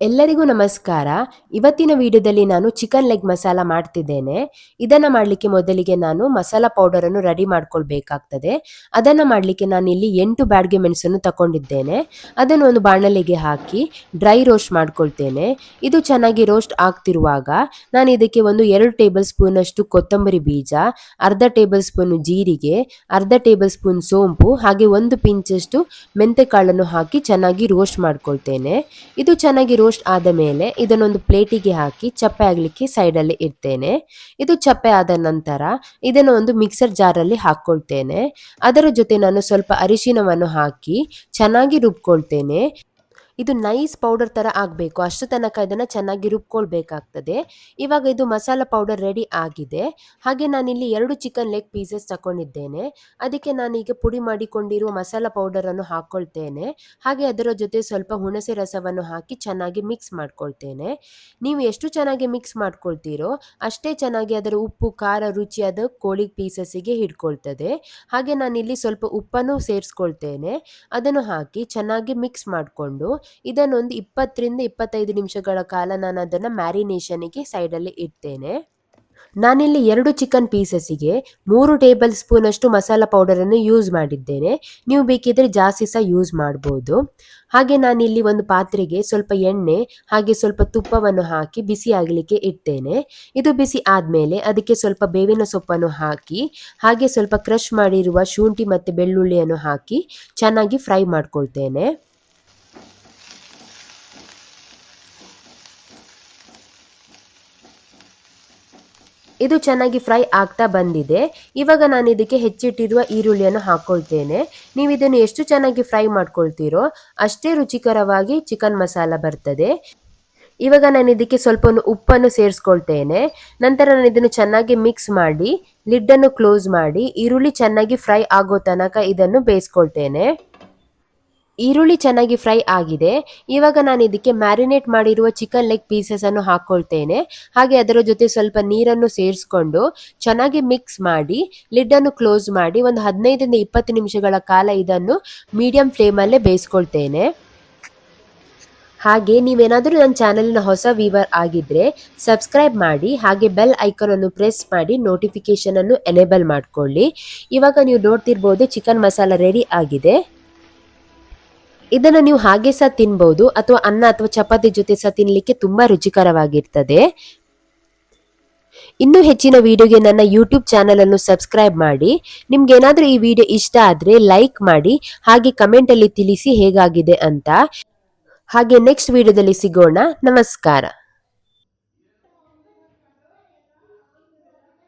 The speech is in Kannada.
ಎಲ್ಲರಿಗೂ ನಮಸ್ಕಾರ. ಇವತ್ತಿನ ವಿಡಿಯೋದಲ್ಲಿ ನಾನು ಚಿಕನ್ ಲೆಗ್ ಮಸಾಲ ಮಾಡ್ತಿದ್ದೇನೆ. ಇದನ್ನ ಮಾಡಲಿಕ್ಕೆ ಮೊದಲಿಗೆ ನಾನು ಮಸಾಲ ಪೌಡರ್ ಅನ್ನು ರೆಡಿ ಮಾಡ್ಕೊಳ್ಬೇಕಾಗ್ತದೆ. ಅದನ್ನ ಮಾಡಲಿಕ್ಕೆ ನಾನು ಇಲ್ಲಿ 8 ಬ್ಯಾಡಗೆ ಮೆಣಸನ್ನು ತಗೊಂಡಿದ್ದೇನೆ. ಅದನ್ನು ಒಂದು ಬಾಣಲೆಗೆ ಹಾಕಿ ಡ್ರೈ ರೋಸ್ಟ್ ಮಾಡ್ಕೊಳ್ತೇನೆ. ಇದು ಚೆನ್ನಾಗಿ ರೋಸ್ಟ್ ಆಗ್ತಿರುವಾಗ ನಾನು ಇದಕ್ಕೆ ಒಂದು 2 ಟೇಬಲ್ ಸ್ಪೂನ್ ಅಷ್ಟು ಕೊತ್ತಂಬರಿ ಬೀಜ, ಅರ್ಧ ಟೇಬಲ್ ಸ್ಪೂನ್ ಜೀರಿಗೆ, ಅರ್ಧ ಟೇಬಲ್ ಸ್ಪೂನ್ ಸೋಂಪು ಹಾಗೆ ಒಂದು ಪಿಂಚ್ ಅಷ್ಟು ಮೆಂತೆ ಕಾಳನ್ನು ಹಾಕಿ ಚೆನ್ನಾಗಿ ರೋಸ್ಟ್ ಮಾಡ್ಕೊಳ್ತೇನೆ. ಇದು ಚೆನ್ನಾಗಿ ರೋಸ್ಟ್ ಆದ ಮೇಲೆ ಇದನ್ನೊಂದು ಪ್ಲೇಟಿಗೆ ಹಾಕಿ ಚಪ್ಪೆ ಆಗಲಿಕ್ಕೆ ಸೈಡ್ ಅಲ್ಲಿ ಇಡ್ತೇನೆ. ಇದು ಚಪ್ಪೆ ಆದ ನಂತರ ಇದನ್ನು ಒಂದು ಮಿಕ್ಸರ್ ಜಾರ್ ಅಲ್ಲಿ ಹಾಕೊಳ್ತೇನೆ. ಅದರ ಜೊತೆ ನಾನು ಸ್ವಲ್ಪ ಅರಿಶಿನವನ್ನು ಹಾಕಿ ಚೆನ್ನಾಗಿ ರುಬ್ಕೊಳ್ತೇನೆ. ಇದು ನೈಸ್ ಪೌಡರ್ ತರ ಆಗಬೇಕು, ಅಷ್ಟು ತನಕ ಇದನ್ನ ಚೆನ್ನಾಗಿ ರುಬ್ಕೊಳ್ಬೇಕಾಗ್ತದೆ. ಇವಾಗ ಇದು ಮಸಾಲ ಪೌಡರ್ ರೆಡಿ ಆಗಿದೆ. ಹಾಗೆ ನಾನಿಲ್ಲಿ 2 ಚಿಕನ್ ಲೆಗ್ ಪೀಸಸ್ ತಗೊಂಡಿದ್ದೇನೆ. ಅದಕ್ಕೆ ನಾನೀಗ ಪುಡಿ ಮಾಡಿಕೊಂಡಿರುವ ಮಸಾಲ ಪೌಡರ್ ಅನ್ನು ಹಾಕೊಳ್ತೇನೆ. ಹಾಗೆ ಅದರ ಜೊತೆ ಸ್ವಲ್ಪ ಹುಣಸೆ ರಸವನ್ನು ಹಾಕಿ ಚೆನ್ನಾಗಿ ಮಿಕ್ಸ್ ಮಾಡ್ಕೊಳ್ತೇನೆ. ನೀವು ಎಷ್ಟು ಚೆನ್ನಾಗಿ ಮಿಕ್ಸ್ ಮಾಡ್ಕೊಳ್ತೀರೋ ಅಷ್ಟೇ ಚೆನ್ನಾಗಿ ಅದರ ಉಪ್ಪು ಖಾರ ರುಚಿ ಅದು ಕೋಳಿ ಪೀಸಸ್ಸಿಗೆ ಹಿಡ್ಕೊಳ್ತದೆ. ಹಾಗೆ ನಾನಿಲ್ಲಿ ಸ್ವಲ್ಪ ಉಪ್ಪನ್ನು ಸೇರಿಸ್ಕೊಳ್ತೇನೆ. ಅದನ್ನು ಹಾಕಿ ಚೆನ್ನಾಗಿ ಮಿಕ್ಸ್ ಮಾಡಿಕೊಂಡು ಇದನ್ನೊಂದು 20 ರಿಂದ 25 ನಿಮಿಷಗಳ ಕಾಲ ನಾನು ಅದನ್ನು ಮ್ಯಾರಿನೇಷನ್ಗೆ ಸೈಡಲ್ಲಿ ಇಡ್ತೇನೆ. ನಾನಿಲ್ಲಿ 2 ಚಿಕನ್ ಪೀಸಸ್ಸಿಗೆ 3 ಟೇಬಲ್ ಸ್ಪೂನ್ ಅಷ್ಟು ಮಸಾಲ ಪೌಡರ್ ಅನ್ನು ಯೂಸ್ ಮಾಡಿದ್ದೇನೆ. ನೀವು ಬೇಕಿದ್ರೆ ಜಾಸ್ತಿ ಸಹ ಯೂಸ್ ಮಾಡ್ಬೋದು. ಹಾಗೆ ನಾನಿಲ್ಲಿ ಒಂದು ಪಾತ್ರೆಗೆ ಸ್ವಲ್ಪ ಎಣ್ಣೆ ಹಾಗೆ ಸ್ವಲ್ಪ ತುಪ್ಪವನ್ನು ಹಾಕಿ ಬಿಸಿ ಆಗಲಿಕ್ಕೆ ಇಡ್ತೇನೆ. ಇದು ಬಿಸಿ ಆದಮೇಲೆ ಅದಕ್ಕೆ ಸ್ವಲ್ಪ ಬೇವಿನ ಸೊಪ್ಪನ್ನು ಹಾಕಿ ಹಾಗೆ ಸ್ವಲ್ಪ ಕ್ರಷ್ ಮಾಡಿರುವ ಶುಂಠಿ ಮತ್ತು ಬೆಳ್ಳುಳ್ಳಿಯನ್ನು ಹಾಕಿ ಚೆನ್ನಾಗಿ ಫ್ರೈ ಮಾಡ್ಕೊಳ್ತೇನೆ. ಇದು ಚೆನ್ನಾಗಿ ಫ್ರೈ ಆಗ್ತಾ ಬಂದಿದೆ. ಇವಾಗ ನಾನು ಇದಕ್ಕೆ ಹೆಚ್ಚಿಟ್ಟಿರುವ ಈರುಳ್ಳಿಯನ್ನು ಹಾಕೊಳ್ತೇನೆ. ನೀವು ಇದನ್ನು ಎಷ್ಟು ಚೆನ್ನಾಗಿ ಫ್ರೈ ಮಾಡ್ಕೊಳ್ತೀರೋ ಅಷ್ಟೇ ರುಚಿಕರವಾಗಿ ಚಿಕನ್ ಮಸಾಲ ಬರ್ತದೆ. ಇವಾಗ ನಾನು ಇದಕ್ಕೆ ಸ್ವಲ್ಪ ಉಪ್ಪನ್ನು ಸೇರಿಸ್ಕೊಳ್ತೇನೆ. ನಂತರ ನಾನು ಇದನ್ನು ಚೆನ್ನಾಗಿ ಮಿಕ್ಸ್ ಮಾಡಿ ಲಿಡ್ ಅನ್ನು ಕ್ಲೋಸ್ ಮಾಡಿ ಈರುಳ್ಳಿ ಚೆನ್ನಾಗಿ ಫ್ರೈ ಆಗೋ ತನಕ ಇದನ್ನು ಬೇಯಿಸ್ಕೊಳ್ತೇನೆ. ಈರುಳ್ಳಿ ಚೆನ್ನಾಗಿ ಫ್ರೈ ಆಗಿದೆ. ಇವಾಗ ನಾನು ಇದಕ್ಕೆ ಮ್ಯಾರಿನೇಟ್ ಮಾಡಿರುವ ಚಿಕನ್ ಲೆಗ್ ಪೀಸಸ್ ಅನ್ನು ಹಾಕೊಳ್ತೇನೆ. ಹಾಗೆ ಅದರ ಜೊತೆ ಸ್ವಲ್ಪ ನೀರನ್ನು ಸೇರಿಸ್ಕೊಂಡು ಚೆನ್ನಾಗಿ ಮಿಕ್ಸ್ ಮಾಡಿ ಲಿಡ್ ಅನ್ನು ಕ್ಲೋಸ್ ಮಾಡಿ ಒಂದು 15 ರಿಂದ 20 ನಿಮಿಷಗಳ ಕಾಲ ಇದನ್ನು ಮೀಡಿಯಂ ಫ್ಲೇಮಲ್ಲೇ ಬೇಯಿಸ್ಕೊಳ್ತೇನೆ. ಹಾಗೆ ನೀವೇನಾದರೂ ನನ್ನ ಚಾನೆಲ್ನ ಹೊಸ ವ್ಯೂವರ್ ಆಗಿದ್ರೆ ಸಬ್ಸ್ಕ್ರೈಬ್ ಮಾಡಿ ಹಾಗೆ ಬೆಲ್ ಐಕಾನ್ ಅನ್ನು ಪ್ರೆಸ್ ಮಾಡಿ ನೋಟಿಫಿಕೇಶನ್ ಅನ್ನು ಎನೇಬಲ್ ಮಾಡ್ಕೊಳ್ಳಿ. ಇವಾಗ ನೀವು ನೋಡ್ತಿರ್ಬೋದು ಚಿಕನ್ ಮಸಾಲ ರೆಡಿ ಆಗಿದೆ. ಇದನ್ನು ನೀವು ಹಾಗೆ ಸಹ ತಿನ್ಬಹುದು ಅಥವಾ ಅನ್ನ ಅಥವಾ ಚಪಾತಿ ಜೊತೆ ಸಹ ತಿನ್ಲಿಕ್ಕೆ ತುಂಬಾ ರುಚಿಕರವಾಗಿರ್ತದೆ. ಇನ್ನೂ ಹೆಚ್ಚಿನ ವಿಡಿಯೋಗೆ ನನ್ನ ಯೂಟ್ಯೂಬ್ ಚಾನೆಲ್ ಅನ್ನು ಸಬ್ಸ್ಕ್ರೈಬ್ ಮಾಡಿ. ನಿಮ್ಗೆ ಏನಾದ್ರೂ ಈ ವಿಡಿಯೋ ಇಷ್ಟ ಆದ್ರೆ ಲೈಕ್ ಮಾಡಿ ಹಾಗೆ ಕಮೆಂಟ್ ಅಲ್ಲಿ ತಿಳಿಸಿ ಹೇಗಾಗಿದೆ ಅಂತ. ಹಾಗೆ ನೆಕ್ಸ್ಟ್ ವಿಡಿಯೋದಲ್ಲಿ ಸಿಗೋಣ. ನಮಸ್ಕಾರ.